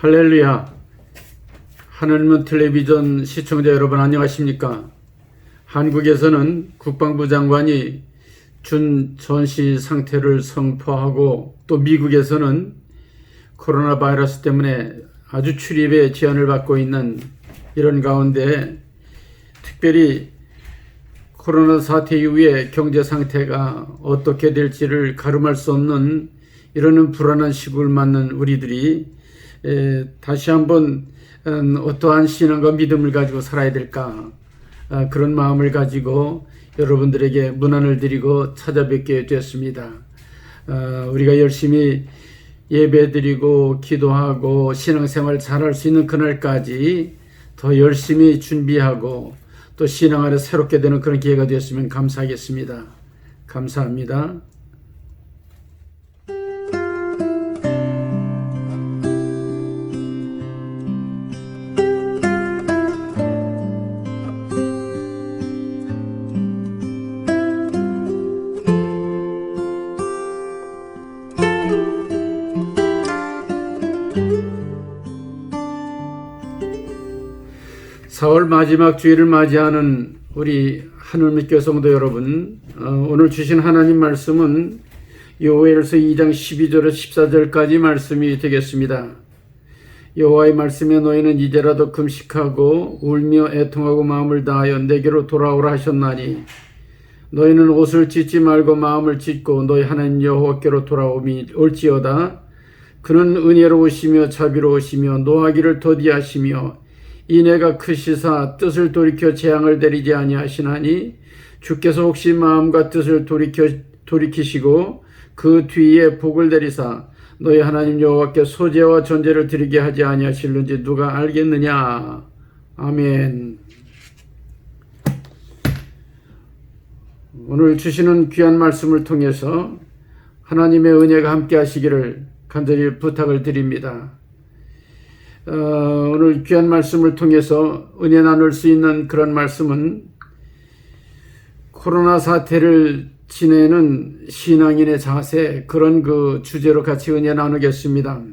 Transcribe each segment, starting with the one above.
할렐루야. 하늘문 텔레비전 시청자 여러분 안녕하십니까? 한국에서는 국방부 장관이 준전시 상태를 선포하고 또 미국에서는 코로나 바이러스 때문에 아주 출입에 제한을 받고 있는 이런 가운데 특별히 코로나 사태 이후에 경제 상태가 어떻게 될지를 가름할 수 없는 이런 불안한 시국을 맞는 우리들이 다시 한번 어떠한 신앙과 믿음을 가지고 살아야 될까, 그런 마음을 가지고 여러분들에게 문안을 드리고 찾아뵙게 됐습니다. 우리가 열심히 예배드리고 기도하고 신앙생활 잘할 수 있는 그날까지 더 열심히 준비하고 또 신앙을 새롭게 되는 그런 기회가 되었으면 감사하겠습니다. 감사합니다. 4월 마지막 주일을 맞이하는 우리 하늘빛 성도 여러분, 오늘 주신 하나님 말씀은 요엘서 2장 12절에서 14절까지 말씀이 되겠습니다. 여호와의 말씀에 너희는 이제라도 금식하고 울며 애통하고 마음을 다하여 내게로 돌아오라 하셨나니 너희는 옷을 찢지 말고 마음을 찢고 너희 하나님 여호와께로 돌아오미 올지어다. 그는 은혜로우시며 자비로우시며 노하기를 더디하시며 인애가 크시사 뜻을 돌이켜 재앙을 내리지 아니하시나니 주께서 혹시 마음과 뜻을 돌이키시고 그 뒤에 복을 내리사 너희 하나님 여호와께 소제와 전제를 드리게 하지 아니하실는지 누가 알겠느냐. 아멘. 오늘 주시는 귀한 말씀을 통해서 하나님의 은혜가 함께 하시기를 간절히 부탁을 드립니다. 오늘 귀한 말씀을 통해서 은혜 나눌 수 있는 그런 말씀은 코로나 사태를 지내는 신앙인의 자세, 그런 그 주제로 같이 은혜 나누겠습니다.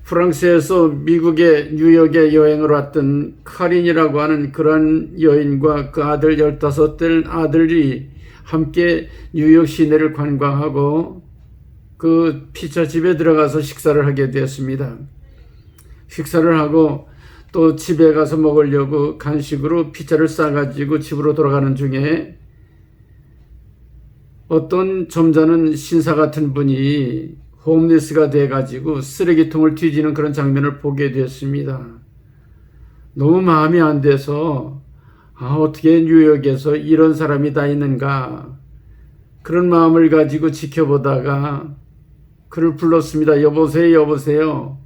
프랑스에서 미국의 뉴욕에 여행을 왔던 카린이라고 하는 그런 여인과 그 아들 15살 아들이 함께 뉴욕 시내를 관광하고 그 피자집에 들어가서 식사를 하게 되었습니다. 식사를 하고 또 집에 가서 먹으려고 간식으로 피자를 싸가지고 집으로 돌아가는 중에 어떤 점잖은 신사 같은 분이 홈리스가 돼가지고 쓰레기통을 뒤지는 그런 장면을 보게 됐습니다. 너무 마음이 안 돼서 어떻게 뉴욕에서 이런 사람이 다 있는가, 그런 마음을 가지고 지켜보다가 그를 불렀습니다. 여보세요, 여보세요.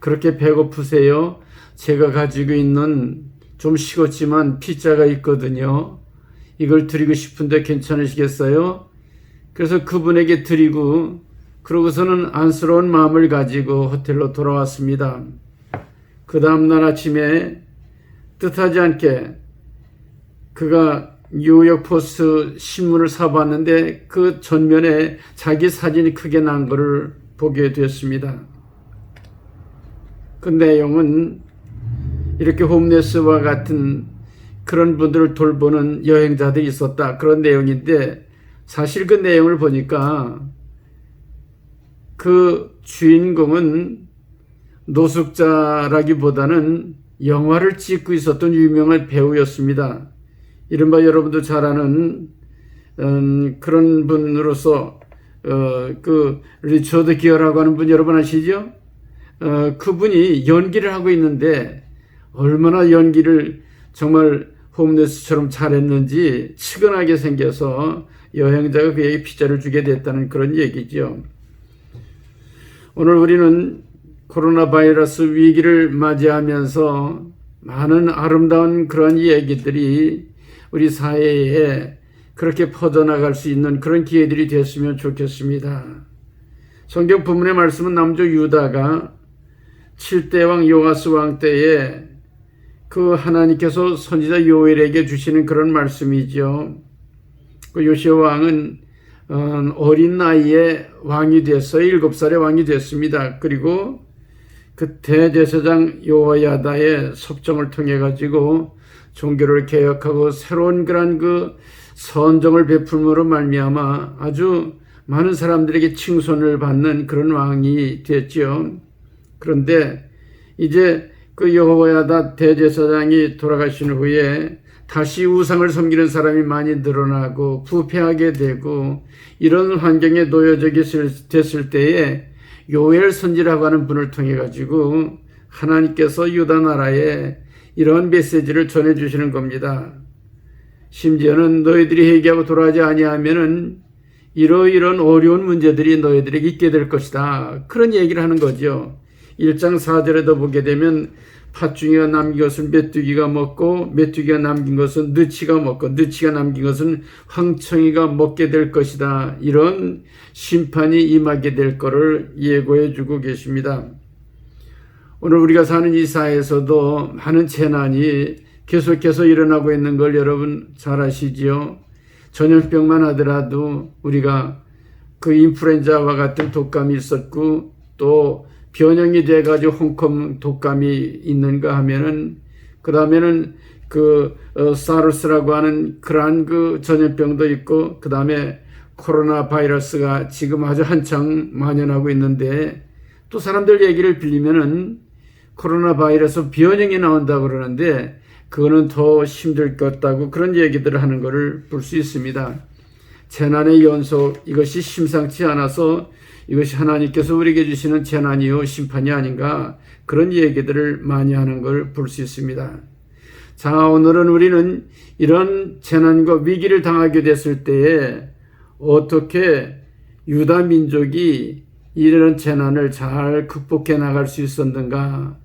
그렇게 배고프세요? 제가 가지고 있는 좀 식었지만 피자가 있거든요. 이걸 드리고 싶은데 괜찮으시겠어요? 그래서 그분에게 드리고 그러고서는 안쓰러운 마음을 가지고 호텔로 돌아왔습니다. 그 다음날 아침에 뜻하지 않게 그가 뉴욕 포스트 신문을 사봤는데 그 전면에 자기 사진이 크게 난 것을 보게 됐습니다. 그 내용은 이렇게 홈레스와 같은 그런 분들을 돌보는 여행자들이 있었다, 그런 내용인데, 사실 그 내용을 보니까 그 주인공은 노숙자라기보다는 영화를 찍고 있었던 유명한 배우였습니다. 이른바 여러분도 잘 아는 그런 분으로서 그 리처드 기어라고 하는 분 여러분 아시죠? 그분이 연기를 하고 있는데 얼마나 연기를 정말 홈레스처럼 잘했는지 측은하게 생겨서 여행자가 그에게 피자를 주게 됐다는 그런 얘기죠. 오늘 우리는 코로나 바이러스 위기를 맞이하면서 많은 아름다운 그런 얘기들이 우리 사회에 그렇게 퍼져나갈 수 있는 그런 기회들이 됐으면 좋겠습니다. 성경 본문의 말씀은 남조 유다가 7대 왕 요아스 왕 때에 그 하나님께서 선지자 요엘에게 주시는 그런 말씀이죠. 그 요시야 왕은 어린 나이에 왕이 됐어요. 7살에 왕이 됐습니다. 그리고 그 그 대제사장 여호야다의 섭정을 통해 가지고 종교를 개혁하고 새로운 그런 그 선정을 베풀므로 말미암아 아주 많은 사람들에게 칭송을 받는 그런 왕이 됐죠. 그런데 이제 그 여호야다 대제사장이 돌아가신 후에 다시 우상을 섬기는 사람이 많이 늘어나고 부패하게 되고 이런 환경에 놓여지게 됐을 때에 요엘 선지라고 하는 분을 통해 가지고 하나님께서 유다 나라에 이런 메시지를 전해주시는 겁니다. 심지어는 너희들이 회개하고 돌아가지 아니하면은 이러이런 어려운 문제들이 너희들에게 있게 될 것이다. 그런 얘기를 하는 거죠. 1장 4절에도 보게 되면 팥중이가 남긴 것은 메뚜기가 먹고 메뚜기가 남긴 것은 느치가 먹고 느치가 남긴 것은 황청이가 먹게 될 것이다. 이런 심판이 임하게 될 것을 예고해 주고 계십니다. 오늘 우리가 사는 이 사회에서도 많은 재난이 계속해서 일어나고 있는 걸 여러분 잘 아시지요? 전염병만 하더라도 우리가 그 인플루엔자와 같은 독감이 있었고 또 변형이 돼가지고 홍콩 독감이 있는가 하면은 그 다음에는 사르스라고 하는 그러한 그 전염병도 있고 그 다음에 코로나 바이러스가 지금 아주 한창 만연하고 있는데 또 사람들 얘기를 빌리면은 코로나 바이러스 변형이 나온다 그러는데 그거는 더 힘들 것 같다고 그런 얘기들을 하는 것을 볼 수 있습니다. 재난의 연속 이것이 심상치 않아서 이것이 하나님께서 우리에게 주시는 재난이요 심판이 아닌가 그런 얘기들을 많이 하는 걸 볼 수 있습니다. 자, 오늘은 우리는 이런 재난과 위기를 당하게 됐을 때에 어떻게 유다 민족이 이런 재난을 잘 극복해 나갈 수 있었는가,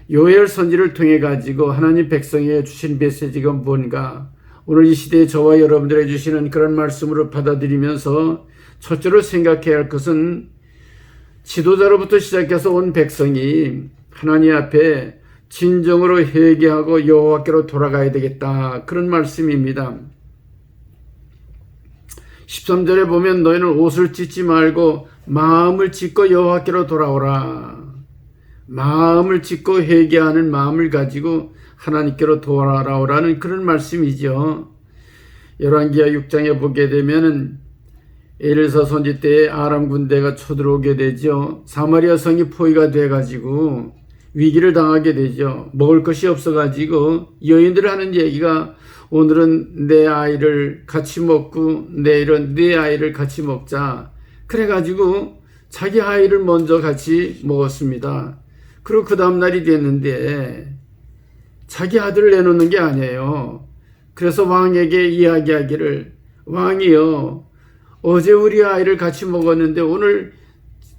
요엘 선지를 통해 가지고 하나님 백성에게 주신 메시지가 뭔가, 오늘 이 시대에 저와 여러분들에게 주시는 그런 말씀으로 받아들이면서 첫째로 생각해야 할 것은 지도자로부터 시작해서 온 백성이 하나님 앞에 진정으로 회개하고 여호와께로 돌아가야 되겠다, 그런 말씀입니다. 13절에 보면 너희는 옷을 찢지 말고 마음을 찢고 여호와께로 돌아오라. 마음을 찢고 회개하는 마음을 가지고 하나님께로 돌아오라는 그런 말씀이죠. 열왕기하 6장에 보게 되면은 엘사 선지 때에 아람 군대가 쳐들어오게 되죠. 사마리아 성이 포위가 돼가지고 위기를 당하게 되죠. 먹을 것이 없어가지고 여인들 하는 얘기가 오늘은 내 아이를 같이 먹고 내일은 네 아이를 같이 먹자. 그래가지고 자기 아이를 먼저 같이 먹었습니다. 그리고 그 다음날이 됐는데 자기 아들을 내놓는 게 아니에요. 그래서 왕에게 이야기하기를, 왕이요, 어제 우리 아이를 같이 먹었는데 오늘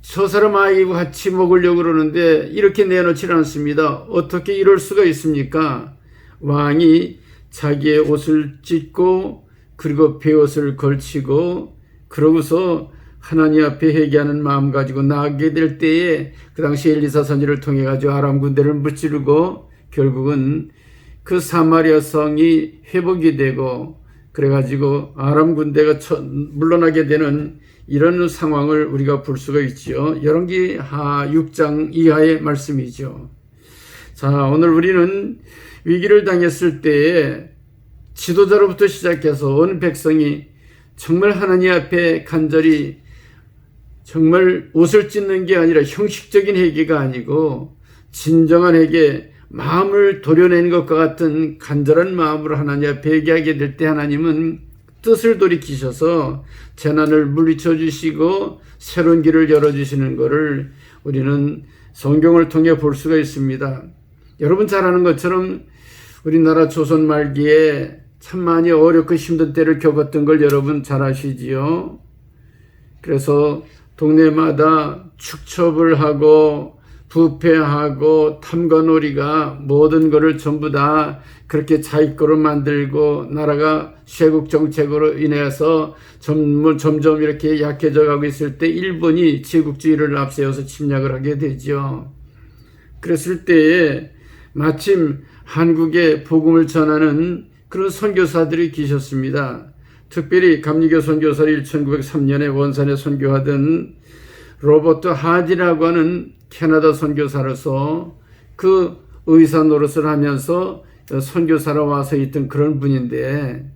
저 사람 아이와 같이 먹으려고 그러는데 이렇게 내놓지 않습니다. 어떻게 이럴 수가 있습니까? 왕이 자기의 옷을 찢고 그리고 베옷을 걸치고 그러고서 하나님 앞에 회개하는 마음 가지고 나가게 될 때에 그 당시 엘리사 선지를 통해 가지고 아람 군대를 무찌르고 결국은 그 사마리아 성이 회복이 되고 그래가지고 아람 군대가 물러나게 되는 이런 상황을 우리가 볼 수가 있지요. 열왕기하 6장 이하의 말씀이죠. 자, 오늘 우리는 위기를 당했을 때에 지도자로부터 시작해서 온 백성이 정말 하나님 앞에 간절히 정말 옷을 찢는 게 아니라 형식적인 회개가 아니고 진정한 회개, 마음을 도려내는 것과 같은 간절한 마음으로 하나님 앞에 회개하게 될 때 하나님은 뜻을 돌이키셔서 재난을 물리쳐 주시고 새로운 길을 열어주시는 것을 우리는 성경을 통해 볼 수가 있습니다. 여러분 잘 아는 것처럼 우리나라 조선 말기에 참 많이 어렵고 힘든 때를 겪었던 걸 여러분 잘 아시지요. 그래서 동네마다 축첩을 하고 부패하고 탐관오리가 모든 것을 전부 다 그렇게 자기 거로 만들고 나라가 쇄국 정책으로 인해서 점점 이렇게 약해져 가고 있을 때 일본이 제국주의를 앞세워서 침략을 하게 되죠. 그랬을 때에 마침 한국에 복음을 전하는 그런 선교사들이 계셨습니다. 특별히 감리교 선교사를 1903년에 원산에 선교하던 로버트 하디라고 하는 캐나다 선교사로서 그 의사 노릇을 하면서 선교사로 와서 있던 그런 분인데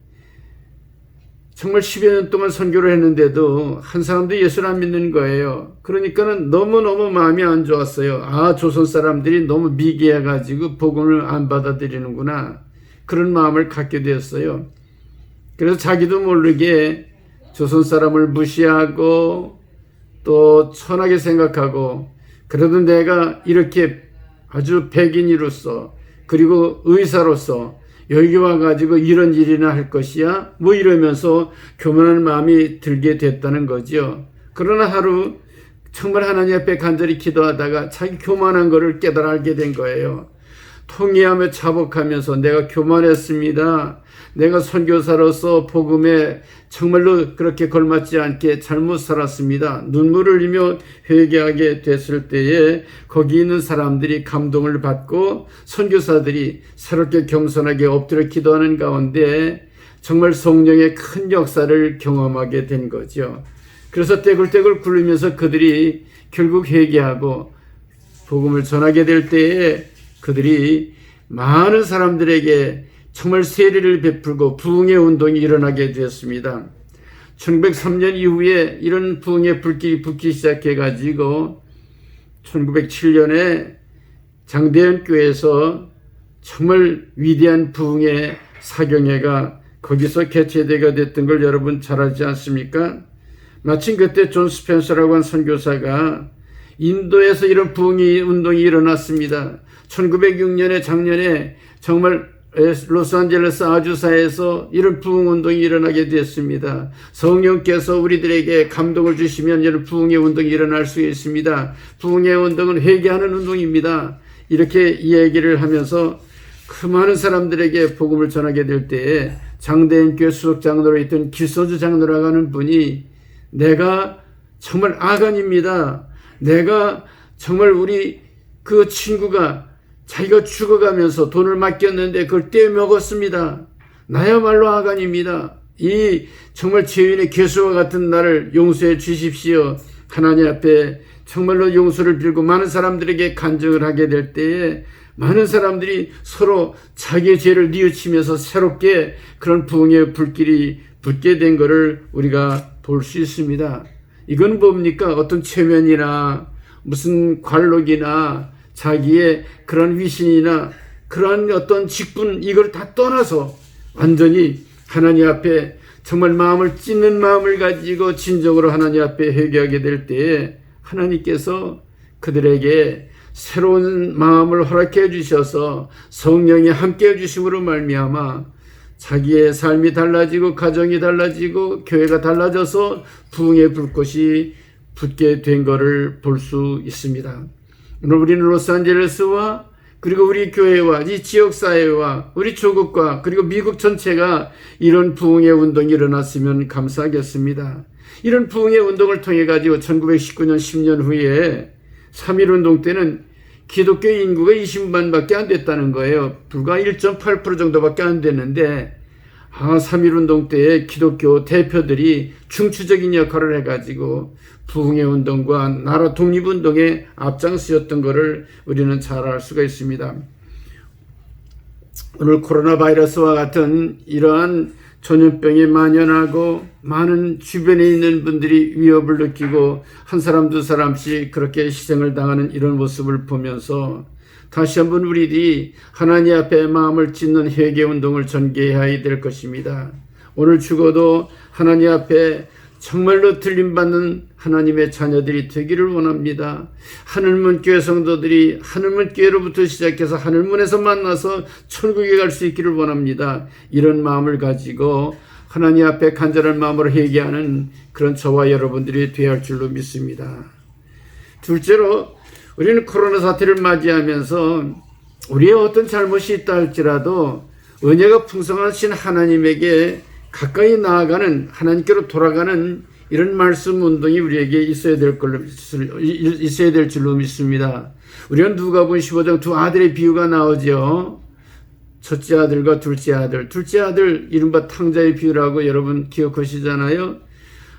정말 10여 년 동안 선교를 했는데도 한 사람도 예수를 안 믿는 거예요. 그러니까는 너무너무 마음이 안 좋았어요. 아, 조선 사람들이 너무 미개해가지고 복음을 안 받아들이는구나. 그런 마음을 갖게 되었어요. 그래서 자기도 모르게 조선 사람을 무시하고 또 천하게 생각하고 그래도 내가 이렇게 아주 백인으로서 그리고 의사로서 여기 와가지고 이런 일이나 할 것이야? 뭐 이러면서 교만한 마음이 들게 됐다는 거죠. 그러나 하루 정말 하나님 앞에 간절히 기도하다가 자기 교만한 것을 깨달아 알게 된 거예요. 통회하며 자복하면서 내가 교만했습니다. 내가 선교사로서 복음에 정말로 그렇게 걸맞지 않게 잘못 살았습니다. 눈물을 흘리며 회개하게 됐을 때에 거기 있는 사람들이 감동을 받고 선교사들이 새롭게 겸손하게 엎드려 기도하는 가운데 정말 성령의 큰 역사를 경험하게 된 거죠. 그래서 떼굴떼굴 굴리면서 그들이 결국 회개하고 복음을 전하게 될 때에 그들이 많은 사람들에게 정말 세례를 베풀고 부흥의 운동이 일어나게 되었습니다. 1903년 이후에 이런 부흥의 불길이 붙기 시작해가지고 1907년에 장대현 교회에서 정말 위대한 부흥의 사경회가 거기서 개최되게 됐던 걸 여러분 잘 알지 않습니까? 마침 그때 존 스펜서라고 한 선교사가 인도에서 이런 부흥의 운동이 일어났습니다. 1906년에 작년에 정말 로스앤젤레스 아주사에서 이런 부흥운동이 일어나게 됐습니다. 성령께서 우리들에게 감동을 주시면 이런 부흥의 운동이 일어날 수 있습니다. 부흥의 운동은 회개하는 운동입니다. 이렇게 이야기를 하면서 그 많은 사람들에게 복음을 전하게 될 때에 장대인 교회 수석 장로로 있던 길소주 장로라고 하는 분이 내가 정말 아간입니다. 내가 정말 우리 그 친구가 자기가 죽어가면서 돈을 맡겼는데 그걸 떼먹었습니다. 나야말로 아간입니다. 이 정말 죄인의 괴수와 같은 나를 용서해 주십시오. 하나님 앞에 정말로 용서를 빌고 많은 사람들에게 간증을 하게 될 때에 많은 사람들이 서로 자기의 죄를 뉘우치면서 새롭게 그런 부흥의 불길이 붙게 된 것을 우리가 볼 수 있습니다. 이건 뭡니까? 어떤 체면이나 무슨 관록이나 자기의 그런 위신이나 그런 어떤 직분 이걸 다 떠나서 완전히 하나님 앞에 정말 마음을 찢는 마음을 가지고 진정으로 하나님 앞에 회개하게 될 때에 하나님께서 그들에게 새로운 마음을 허락해 주셔서 성령이 함께 해 주심으로 말미암아 자기의 삶이 달라지고 가정이 달라지고 교회가 달라져서 부흥의 불꽃이 붙게 된 것을 볼 수 있습니다. 오늘 우리는 로스앤젤레스와 그리고 우리 교회와 이 지역사회와 우리 조국과 그리고 미국 전체가 이런 부흥의 운동이 일어났으면 감사하겠습니다. 이런 부흥의 운동을 통해 가지고 1919년 10년 후에 3.1운동 때는 기독교 인구가 20만 밖에 안 됐다는 거예요. 불과 1.8% 정도밖에 안 됐는데 3.1운동 때에 기독교 대표들이 중추적인 역할을 해가지고 부흥의 운동과 나라 독립운동에 앞장서였던 것을 우리는 잘 알 수가 있습니다. 오늘 코로나 바이러스와 같은 이러한 전염병이 만연하고 많은 주변에 있는 분들이 위협을 느끼고 한 사람 두 사람씩 그렇게 희생을 당하는 이런 모습을 보면서 다시 한번 우리들이 하나님 앞에 마음을 찢는 회개운동을 전개해야 될 것입니다. 오늘 죽어도 하나님 앞에 정말로 들림받는 하나님의 자녀들이 되기를 원합니다. 하늘문 교회 성도들이 하늘문 교회로부터 시작해서 하늘문에서 만나서 천국에 갈 수 있기를 원합니다. 이런 마음을 가지고 하나님 앞에 간절한 마음으로 회개하는 그런 저와 여러분들이 되어야 할 줄로 믿습니다. 둘째로 우리는 코로나 사태를 맞이하면서 우리의 어떤 잘못이 있다 할지라도 은혜가 풍성하신 하나님에게 가까이 나아가는 하나님께로 돌아가는 이런 말씀 운동이 우리에게 있어야 될 줄로 믿습니다. 우리는 누가복음 15장 두 아들의 비유가 나오죠. 첫째 아들과 둘째 아들. 둘째 아들 이른바 탕자의 비유라고 여러분 기억하시잖아요.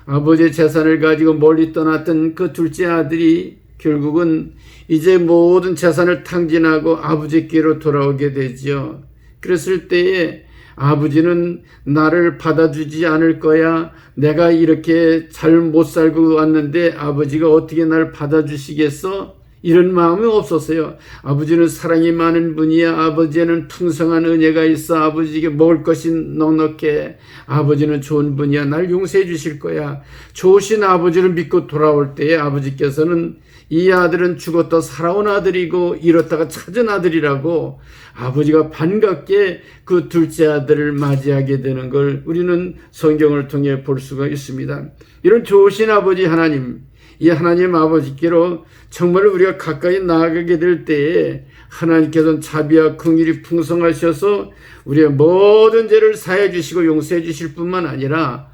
아버지의 재산을 가지고 멀리 떠났던 그 둘째 아들이 결국은 이제 모든 재산을 탕진하고 아버지께로 돌아오게 되지요. 그랬을 때에 아버지는 나를 받아주지 않을 거야. 내가 이렇게 잘 못 살고 왔는데 아버지가 어떻게 날 받아주시겠어? 이런 마음이 없었어요. 아버지는 사랑이 많은 분이야. 아버지는 풍성한 은혜가 있어. 아버지에게 먹을 것이 넉넉해. 아버지는 좋은 분이야. 날 용서해 주실 거야. 좋으신 아버지를 믿고 돌아올 때에 아버지께서는 이 아들은 죽었다 살아온 아들이고 잃었다가 찾은 아들이라고 아버지가 반갑게 그 둘째 아들을 맞이하게 되는 걸 우리는 성경을 통해 볼 수가 있습니다. 이런 좋으신 아버지 하나님, 이 하나님 아버지께로 정말 우리가 가까이 나아가게 될 때에 하나님께서는 자비와 긍휼이 풍성하셔서 우리의 모든 죄를 사해 주시고 용서해 주실 뿐만 아니라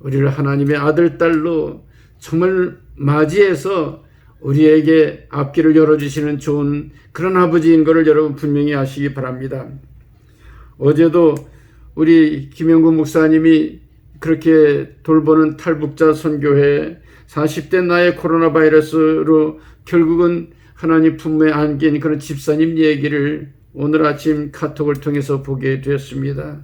우리를 하나님의 아들, 딸로 정말 맞이해서 우리에게 앞길을 열어주시는 좋은 그런 아버지인 것을 여러분 분명히 아시기 바랍니다. 어제도 우리 김영구 목사님이 그렇게 돌보는 탈북자 선교회 40대 나의 코로나 바이러스로 결국은 하나님 품에 안긴 그런 집사님 얘기를 오늘 아침 카톡을 통해서 보게 되었습니다.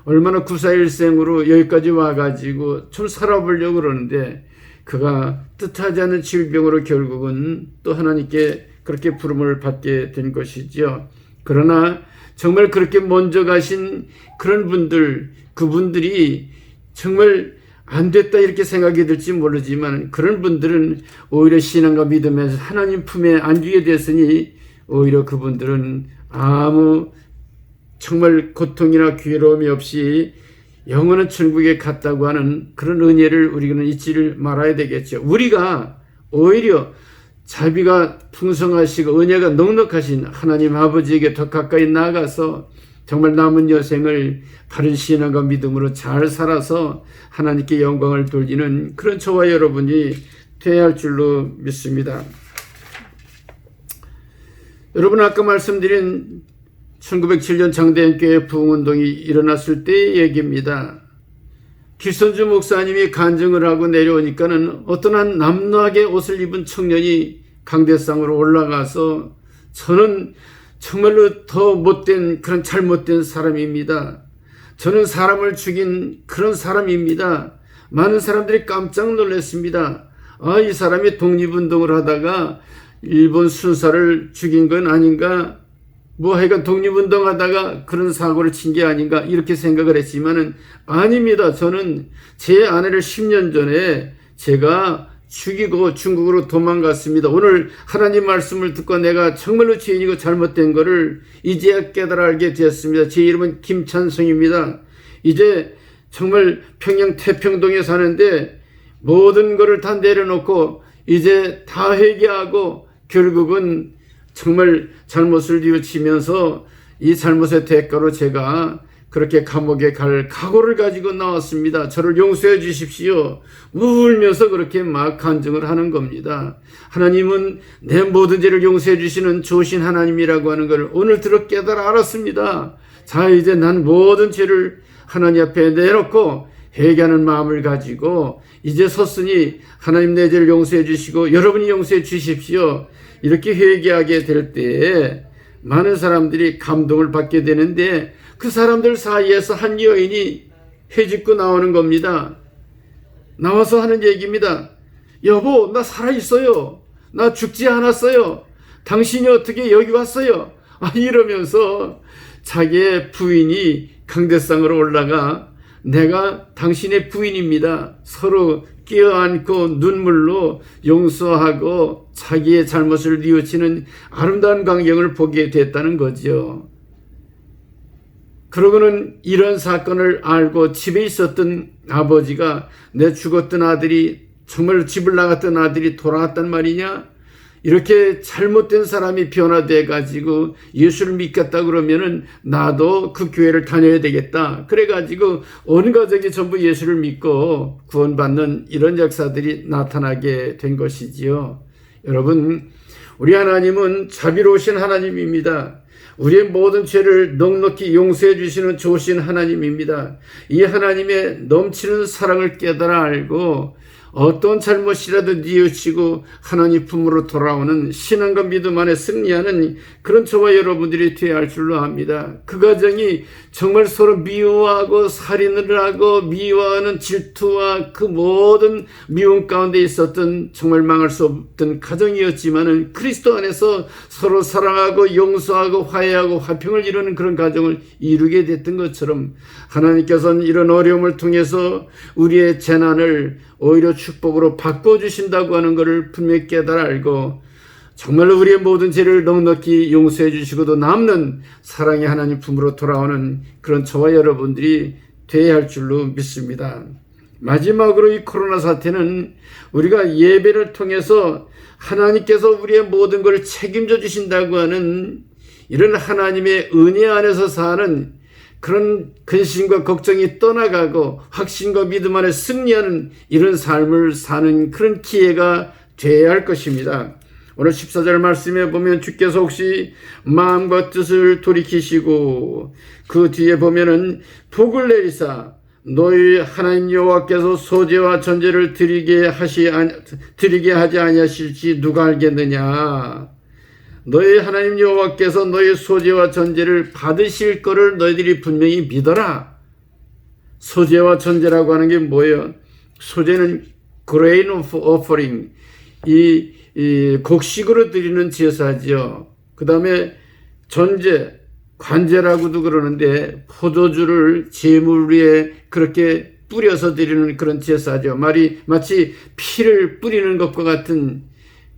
얼마나 구사일생으로 여기까지 와가지고 좀 살아보려고 그러는데 그가 뜻하지 않은 질병으로 결국은 또 하나님께 그렇게 부름을 받게 된 것이지요. 그러나 정말 그렇게 먼저 가신 그런 분들, 그분들이 정말 안 됐다 이렇게 생각이 들지 모르지만 그런 분들은 오히려 신앙과 믿음에서 하나님 품에 안기게 됐으니 오히려 그분들은 아무 정말 고통이나 괴로움이 없이 영원한 천국에 갔다고 하는 그런 은혜를 우리는 잊지를 말아야 되겠죠. 우리가 오히려 자비가 풍성하시고 은혜가 넉넉하신 하나님 아버지에게 더 가까이 나아가서 정말 남은 여생을 바른 신앙과 믿음으로 잘 살아서 하나님께 영광을 돌리는 그런 저와 여러분이 되어야 할 줄로 믿습니다. 여러분 아까 말씀드린 1907년 장대현교회 부흥운동이 일어났을 때의 얘기입니다. 길선주 목사님이 간증을 하고 내려오니까는 어떤 한 남노하게 옷을 입은 청년이 강대상으로 올라가서 저는 정말로 더 못된 그런 잘못된 사람입니다. 저는 사람을 죽인 그런 사람입니다. 많은 사람들이 깜짝 놀랐습니다. 이 사람이 독립운동을 하다가 일본 순사를 죽인 건 아닌가? 하여간 독립운동 하다가 그런 사고를 친 게 아닌가 이렇게 생각을 했지만은 아닙니다. 저는 제 아내를 10년 전에 제가 죽이고 중국으로 도망갔습니다. 오늘 하나님 말씀을 듣고 내가 정말로 죄인이고 잘못된 거를 이제야 깨달아 알게 되었습니다. 제 이름은 김찬성입니다. 이제 정말 평양 태평동에 사는데 모든 거를 다 내려놓고 이제 다 회개하고 결국은 정말 잘못을 뉘우치면서 이 잘못의 대가로 제가 그렇게 감옥에 갈 각오를 가지고 나왔습니다. 저를 용서해 주십시오. 울면서 그렇게 막 간증을 하는 겁니다. 하나님은 내 모든 죄를 용서해 주시는 좋으신 하나님이라고 하는 걸 오늘 들어 깨달아 알았습니다. 자, 이제 난 모든 죄를 하나님 앞에 내놓고 회개하는 마음을 가지고 이제 섰으니 하나님 내 죄를 용서해 주시고 여러분이 용서해 주십시오. 이렇게 회개하게 될 때에 많은 사람들이 감동을 받게 되는데 그 사람들 사이에서 한 여인이 헤집고 나오는 겁니다. 나와서 하는 얘기입니다. 여보, 나 살아있어요. 나 죽지 않았어요. 당신이 어떻게 여기 왔어요? 이러면서 자기의 부인이 강대상으로 올라가 내가 당신의 부인입니다. 서로 끼어안고 눈물로 용서하고 자기의 잘못을 뉘우치는 아름다운 광경을 보게 됐다는 거죠. 그러고는 이런 사건을 알고 집에 있었던 아버지가 내 죽었던 아들이 정말 집을 나갔던 아들이 돌아왔단 말이냐? 이렇게 잘못된 사람이 변화돼 가지고 예수를 믿겠다 그러면은 나도 그 교회를 다녀야 되겠다. 그래 가지고 온 가족이 전부 예수를 믿고 구원받는 이런 역사들이 나타나게 된 것이지요. 여러분, 우리 하나님은 자비로우신 하나님입니다. 우리의 모든 죄를 넉넉히 용서해 주시는 좋으신 하나님입니다. 이 하나님의 넘치는 사랑을 깨달아 알고 어떤 잘못이라도 뉘우치고 하나님 품으로 돌아오는 신앙과 믿음 안에 승리하는 그런 저와 여러분들이 되어야 할 줄로 압니다. 그 가정이 정말 서로 미워하고 살인을 하고 미워하는 질투와 그 모든 미움 가운데 있었던 정말 망할 수 없던 가정이었지만은 그리스도 안에서 서로 사랑하고 용서하고 화해하고 화평을 이루는 그런 가정을 이루게 됐던 것처럼 하나님께서는 이런 어려움을 통해서 우리의 재난을 오히려 축복으로 바꿔주신다고 하는 것을 분명히 깨달아 알고 정말로 우리의 모든 죄를 넉넉히 용서해 주시고도 남는 사랑의 하나님 품으로 돌아오는 그런 저와 여러분들이 되어야 할 줄로 믿습니다. 마지막으로 이 코로나 사태는 우리가 예배를 통해서 하나님께서 우리의 모든 것을 책임져 주신다고 하는 이런 하나님의 은혜 안에서 사는 그런 근심과 걱정이 떠나가고 확신과 믿음 안에 승리하는 이런 삶을 사는 그런 기회가 되어야 할 것입니다. 오늘 14절 말씀에 보면 주께서 혹시 마음과 뜻을 돌이키시고 그 뒤에 보면은 복을 내리사 너희 하나님 여호와께서 소재와 전제를 드리게 하지 아니하실지 누가 알겠느냐. 너희 하나님 여호와께서 너희 소재와 전제를 받으실 것을 너희들이 분명히 믿어라. 소재와 전제라고 하는 게 뭐예요? 소재는 grain of offering, 이 곡식으로 드리는 제사죠. 그 다음에 전제, 관제라고도 그러는데 포도주를 제물 위에 그렇게 뿌려서 드리는 그런 제사죠. 마치 피를 뿌리는 것과 같은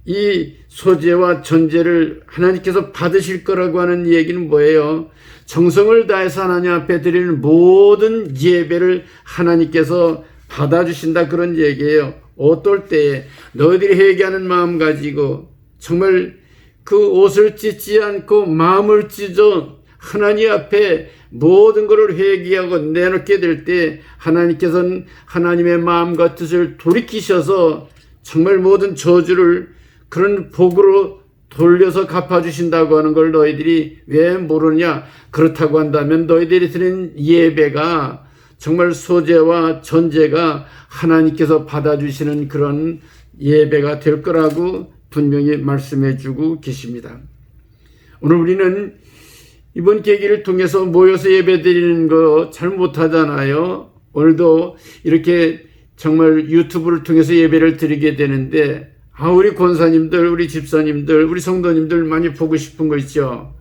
이 소재와 전제를 하나님께서 받으실 거라고 하는 얘기는 뭐예요? 정성을 다해서 하나님 앞에 드리는 모든 예배를 하나님께서 받아주신다 그런 얘기예요. 어떨 때에 너희들이 회개하는 마음 가지고 정말 그 옷을 찢지 않고 마음을 찢어 하나님 앞에 모든 것을 회개하고 내놓게 될 때 하나님께서는 하나님의 마음과 뜻을 돌이키셔서 정말 모든 저주를 그런 복으로 돌려서 갚아주신다고 하는 걸 너희들이 왜 모르냐? 그렇다고 한다면 너희들이 드린 예배가 정말 소재와 전제가 하나님께서 받아주시는 그런 예배가 될 거라고 분명히 말씀해 주고 계십니다. 오늘 우리는 이번 계기를 통해서 모여서 예배 드리는 거 잘 못하잖아요. 오늘도 이렇게 정말 유튜브를 통해서 예배를 드리게 되는데 우리 권사님들, 우리 집사님들, 우리 성도님들 많이 보고 싶은 거 있죠.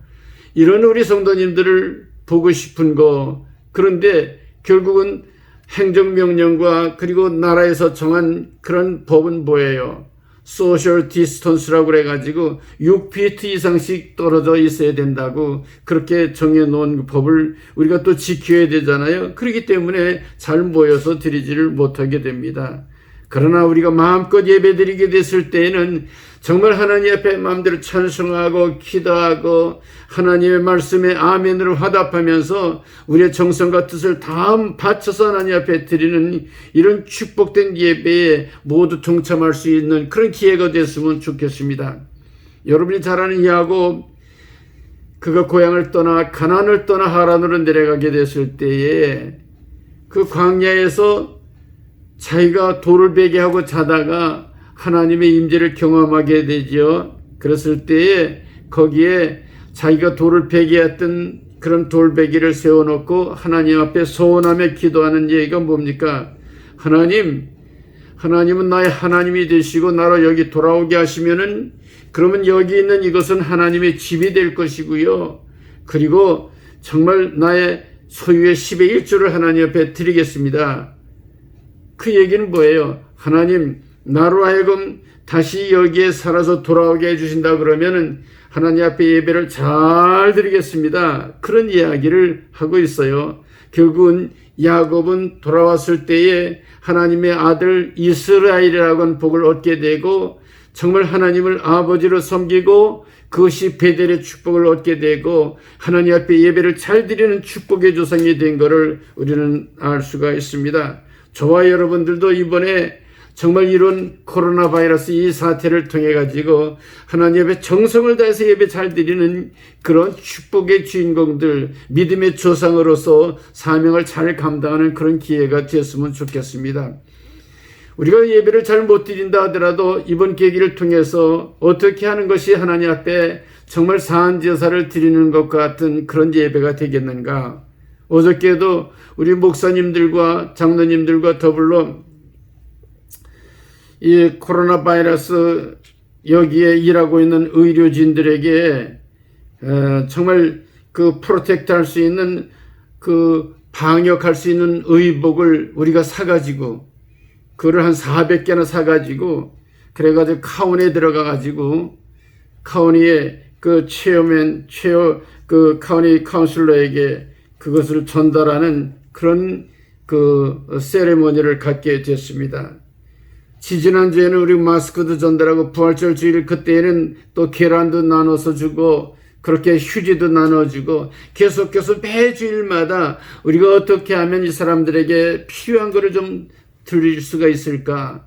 이런 우리 성도님들을 보고 싶은 거. 그런데 결국은 행정명령과 그리고 나라에서 정한 그런 법은 뭐예요? 소셜 디스턴스라고 그래가지고 6피트 이상씩 떨어져 있어야 된다고 그렇게 정해놓은 법을 우리가 또 지켜야 되잖아요. 그렇기 때문에 잘 모여서 드리지를 못하게 됩니다. 그러나 우리가 마음껏 예배드리게 됐을 때에는 정말 하나님 앞에 마음대로 찬송하고 기도하고 하나님의 말씀에 아멘으로 화답하면서 우리의 정성과 뜻을 다 바쳐서 하나님 앞에 드리는 이런 축복된 예배에 모두 동참할 수 있는 그런 기회가 됐으면 좋겠습니다. 여러분이 잘 아는 야곱, 그가 고향을 떠나 가나안을 떠나 하란으로 내려가게 됐을 때에 그 광야에서 자기가 돌을 베게 하고 자다가 하나님의 임재를 경험하게 되죠. 그랬을 때에 거기에 자기가 돌을 베게 했던 그런 돌베개를 세워놓고 하나님 앞에 소원하며 기도하는 얘기가 뭡니까? 하나님은 나의 하나님이 되시고 나로 여기 돌아오게 하시면은 그러면 여기 있는 이것은 하나님의 집이 될 것이고요. 그리고 정말 나의 소유의 10의 1조를 하나님 앞에 드리겠습니다. 그 얘기는 뭐예요? 하나님, 나로 하여금 다시 여기에 살아서 돌아오게 해주신다 그러면은 하나님 앞에 예배를 잘 드리겠습니다. 그런 이야기를 하고 있어요. 결국은 야곱은 돌아왔을 때에 하나님의 아들 이스라엘이라고 하는 복을 얻게 되고 정말 하나님을 아버지로 섬기고 그것이 베델의 축복을 얻게 되고 하나님 앞에 예배를 잘 드리는 축복의 조상이 된 것을 우리는 알 수가 있습니다. 저와 여러분들도 이번에 정말 이런 코로나 바이러스 이 사태를 통해 가지고 하나님 앞에 정성을 다해서 예배 잘 드리는 그런 축복의 주인공들, 믿음의 조상으로서 사명을 잘 감당하는 그런 기회가 되었으면 좋겠습니다. 우리가 예배를 잘 못 드린다 하더라도 이번 계기를 통해서 어떻게 하는 것이 하나님 앞에 정말 사한제사를 드리는 것 같은 그런 예배가 되겠는가. 어저께도 우리 목사님들과 장로님들과 더불어 이 코로나 바이러스 여기에 일하고 있는 의료진들에게 정말 그 프로텍트 할 수 있는 그 방역할 수 있는 의복을 우리가 사가지고 그걸 한 400개나 사가지고 그래가지고 카운에 들어가가지고 카운티의 그 그 카운티 카운슬러에게 그것을 전달하는 그런 그 세레모니를 갖게 됐습니다. 지지난주에는 우리 마스크도 전달하고 부활절 주일 그때에는 또 계란도 나눠서 주고 그렇게 휴지도 나눠주고 계속해서 매주일마다 우리가 어떻게 하면 이 사람들에게 필요한 것을 좀 드릴 수가 있을까?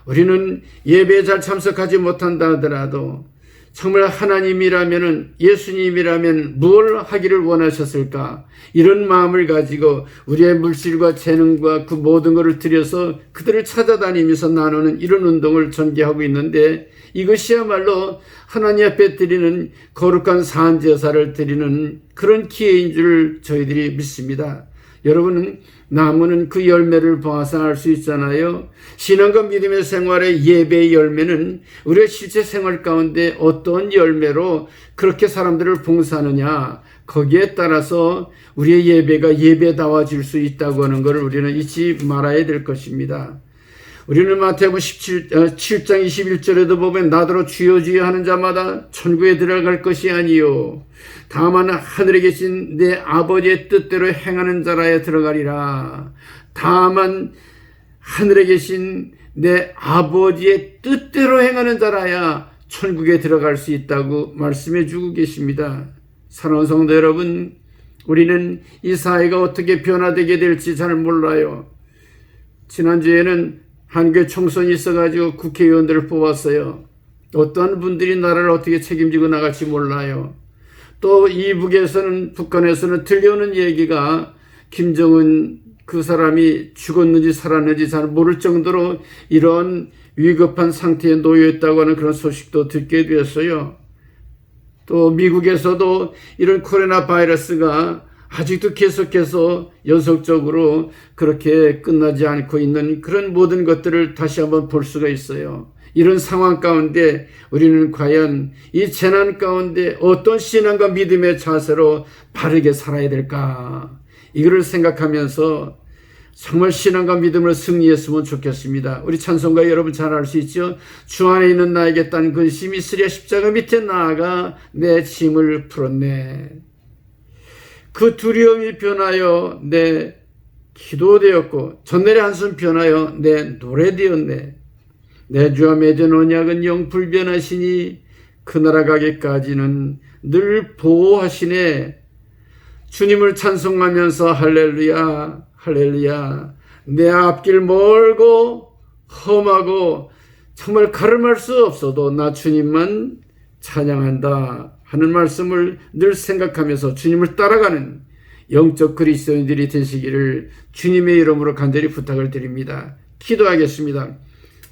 우리는 예배에 잘 참석하지 못한다 하더라도 정말 하나님이라면 예수님이라면 뭘 하기를 원하셨을까? 이런 마음을 가지고 우리의 물질과 재능과 그 모든 것을 들여서 그들을 찾아다니면서 나누는 이런 운동을 전개하고 있는데 이것이야말로 하나님 앞에 드리는 거룩한 사한제사를 드리는 그런 기회인 줄 저희들이 믿습니다. 여러분은 나무는 그 열매를 보아서 알 수 있잖아요. 신앙과 믿음의 생활의 예배의 열매는 우리의 실제 생활 가운데 어떤 열매로 그렇게 사람들을 봉사하느냐 거기에 따라서 우리의 예배가 예배다워질 수 있다고 하는 것을 우리는 잊지 말아야 될 것입니다. 우리는 마태복음 7장 21절에도 보면 나더러 주여 주여 하는 자마다 천국에 들어갈 것이 아니요 다만 하늘에 계신 내 아버지의 뜻대로 행하는 자라야 들어가리라. 다만 하늘에 계신 내 아버지의 뜻대로 행하는 자라야 천국에 들어갈 수 있다고 말씀해 주고 계십니다. 사랑하는 성도 여러분, 우리는 이 사회가 어떻게 변화되게 될지 잘 몰라요. 지난주에는 한국에 총선이 있어가지고 국회의원들을 뽑았어요. 어떤 분들이 나라를 어떻게 책임지고 나갈지 몰라요. 또 이북에서는 북한에서는 들려오는 얘기가 김정은 그 사람이 죽었는지 살았는지 잘 모를 정도로 이런 위급한 상태에 놓여 있다고 하는 그런 소식도 듣게 되었어요. 또 미국에서도 이런 코로나 바이러스가 아직도 계속해서 연속적으로 그렇게 끝나지 않고 있는 그런 모든 것들을 다시 한번 볼 수가 있어요. 이런 상황 가운데 우리는 과연 이 재난 가운데 어떤 신앙과 믿음의 자세로 바르게 살아야 될까? 이거를 생각하면서 정말 신앙과 믿음을 승리했으면 좋겠습니다. 우리 찬송가 여러분 잘 알 수 있죠? 주 안에 있는 나에게 딴 근심이 있으랴 십자가 밑에 나아가 내 짐을 풀었네. 그 두려움이 변하여 내 기도 되었고 전날의 한숨 변하여 내 노래 되었네. 내 주와 맺은 언약은 영 불변하시니 그 나라 가기까지는 늘 보호하시네. 주님을 찬송하면서 할렐루야 할렐루야 내 앞길 멀고 험하고 정말 가름할 수 없어도 나 주님만 찬양한다 하는 말씀을 늘 생각하면서 주님을 따라가는 영적 그리스도인들이 되시기를 주님의 이름으로 간절히 부탁을 드립니다. 기도하겠습니다.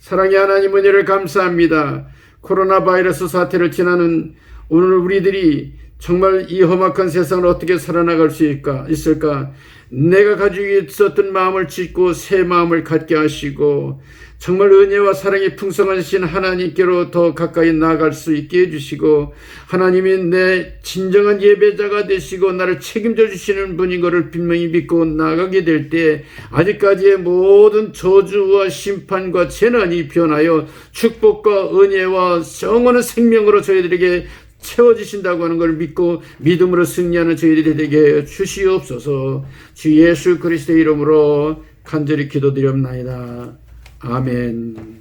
사랑의 하나님 은혜를 감사합니다. 코로나 바이러스 사태를 지나는 오늘 우리들이 정말 이 험악한 세상을 어떻게 살아나갈 수 있을까? 내가 가지고 있었던 마음을 짓고 새 마음을 갖게 하시고 정말 은혜와 사랑이 풍성하신 하나님께로 더 가까이 나아갈 수 있게 해주시고 하나님이 내 진정한 예배자가 되시고 나를 책임져 주시는 분인 것을 분명히 믿고 나아가게 될 때 아직까지의 모든 저주와 심판과 재난이 변하여 축복과 은혜와 영원한 생명으로 저희들에게 채워지신다고 하는 걸 믿고 믿음으로 승리하는 저희들이 되게 주시옵소서. 주 예수 그리스도의 이름으로 간절히 기도드립나이다. 아멘.